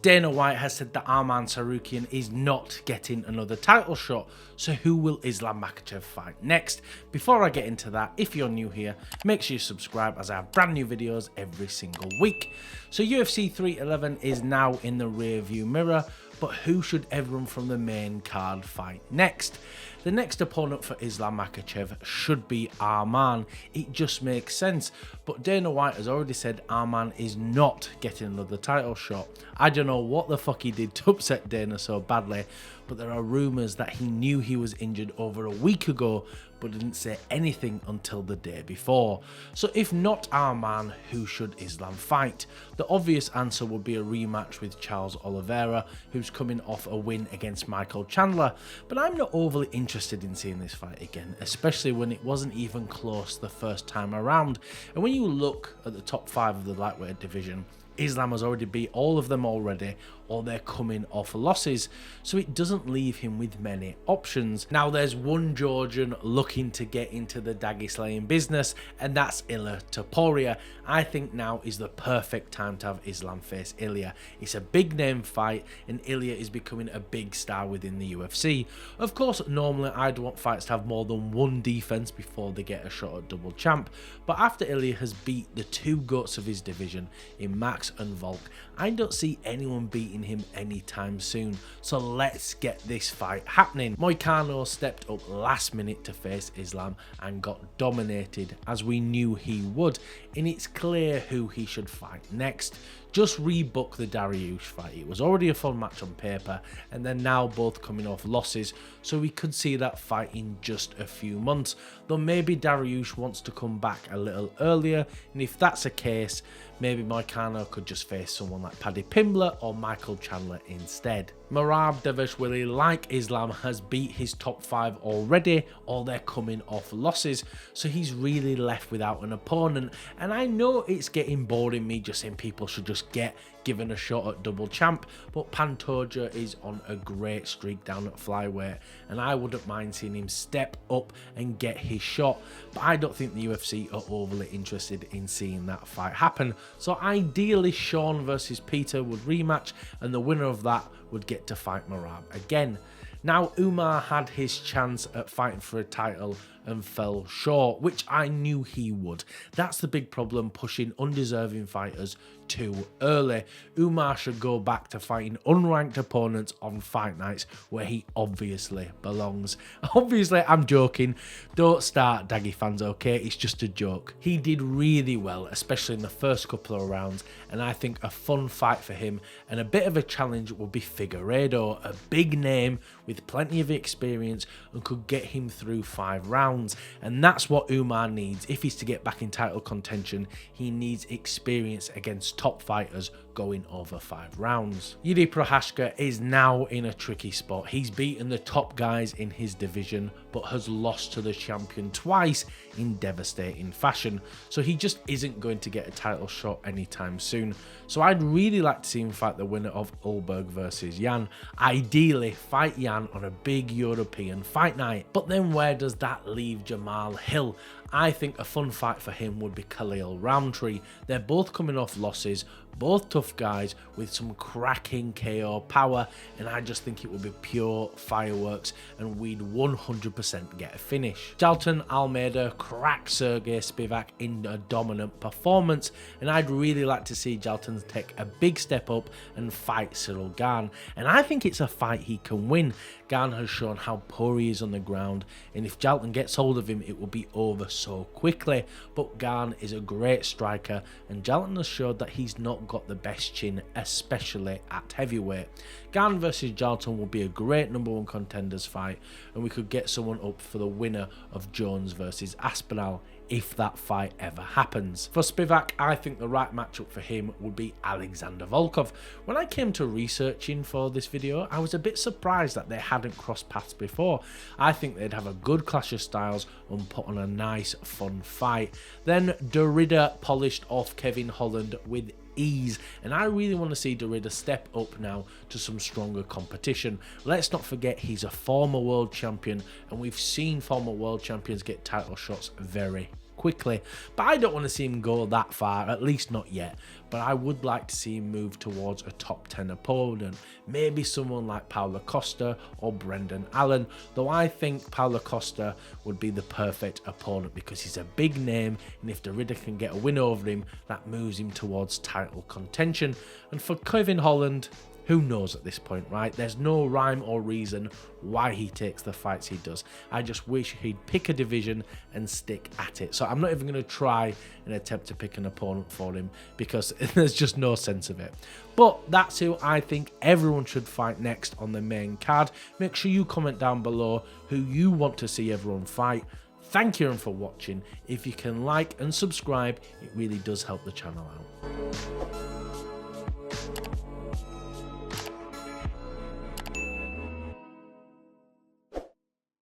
Dana White has said that Arman Tsarukyan is not getting another title shot, so who will Islam Makhachev fight next? Before I get into that, if you're new here, make sure you subscribe as I have brand new videos every single week. So UFC 311 is now in the rear view mirror, but who should everyone from the main card fight next? The next opponent for Islam Makhachev should be Arman. It just makes sense, but Dana White has already said Arman is not getting another title shot. I don't know what the fuck he did to upset Dana so badly, but there are rumours that he knew he was injured over a week ago, but didn't say anything until the day before. So if not Arman, who should Islam fight? The obvious answer would be a rematch with Charles Oliveira, who's coming off a win against Michael Chandler, but I'm not overly interested in seeing this fight again, especially when it wasn't even close the first time around. And when you look at the top 5 of the lightweight division, Islam has already beat all of them already, or they're coming off losses, so it doesn't leave him with many options. Now there's one Georgian looking to get into the Daggy slaying business, and that's Topuria. I think now is the perfect time to have Islam face Ilya. It's a big name fight, and Ilya is becoming a big star within the UFC. Of course, normally I'd want fights to have more than one defense before they get a shot at double champ, but after Ilya has beat the two goats of his division in Max and Volk, I don't see anyone beating him anytime soon, so let's get this fight happening. Moicano stepped up last minute to face Islam and got dominated, as we knew he would, and it's clear who he should fight next. Just rebook the Dariush fight. It was already a fun match on paper, and they're now both coming off losses, so we could see that fight in just a few months, though maybe Dariush wants to come back a little earlier, and if that's the case, maybe Moicano could just face someone like Paddy Pimblett or Michael Chandler instead. Merab Dvalishvili, like Islam, has beat his top 5 already, or they're coming off losses, so he's really left without an opponent. And I know it's getting boring me just saying people should just get given a shot at double champ, but Pantoja is on a great streak down at flyweight, and I wouldn't mind seeing him step up and get his shot, but I don't think the UFC are overly interested in seeing that fight happen. So ideally Sean versus Peter would rematch, and the winner of that would get to fight Merab again. Now Umar had his chance at fighting for a title and fell short, which I knew he would. That's the big problem, pushing undeserving fighters too early. Umar should go back to fighting unranked opponents on fight nights where he obviously belongs. Obviously, I'm joking. Don't start, Daggy fans, okay? It's just a joke. He did really well, especially in the first couple of rounds, and I think a fun fight for him and a bit of a challenge would be Figueiredo, a big name with plenty of experience and could get him through 5 rounds. And that's what Umar needs. If he's to get back in title contention, he needs experience against top fighters going over 5 rounds. Yuri Prochazka is now in a tricky spot. He's beaten the top guys in his division, but has lost to the champion twice in devastating fashion, so he just isn't going to get a title shot anytime soon. So I'd really like to see him fight the winner of Ulberg versus Yan. Ideally fight Yan on a big European fight night, but then where does that leave Jamal Hill? I think a fun fight for him would be Khalil Roundtree. They're both coming off losses, both tough guys with some cracking KO power, and I just think it would be pure fireworks and we'd 100% get a finish. Jailton Almeida cracked Sergey Spivak in a dominant performance, and I'd really like to see Jailton take a big step up and fight Cyril Gane, and I think it's a fight he can win. Gane has shown how poor he is on the ground, and if Jailton gets hold of him, it will be over so quickly, but Gane is a great striker, and Jailton has showed that he's not got the best chin, especially at heavyweight. Gane versus Jailton will be a great #1 contenders fight, and we could get someone up for the winner of Jones versus Aspinall if that fight ever happens. For Spivak, I think the right matchup for him would be Alexander Volkov. When I came to researching for this video, I was a bit surprised that they hadn't crossed paths before. I think they'd have a good clash of styles and put on a nice fun fight. Then Derrida polished off Kevin Holland with ease, and I really want to see Derrida step up now to some stronger competition. Let's not forget he's a former world champion, and we've seen former world champions get title shots very quickly, but I don't want to see him go that far, at least not yet. But I would like to see him move towards a top 10 opponent, maybe someone like Paulo Costa or Brendan Allen, though I think Paulo Costa would be the perfect opponent because he's a big name, and if Derrida can get a win over him, that moves him towards title contention. And for Kevin Holland, who knows at this point, right? There's no rhyme or reason why he takes the fights he does. I just wish he'd pick a division and stick at it. So I'm not even going to try and attempt to pick an opponent for him because there's just no sense of it. But that's who I think everyone should fight next on the main card. Make sure you comment down below who you want to see everyone fight. Thank you for watching. If you can like and subscribe, it really does help the channel out.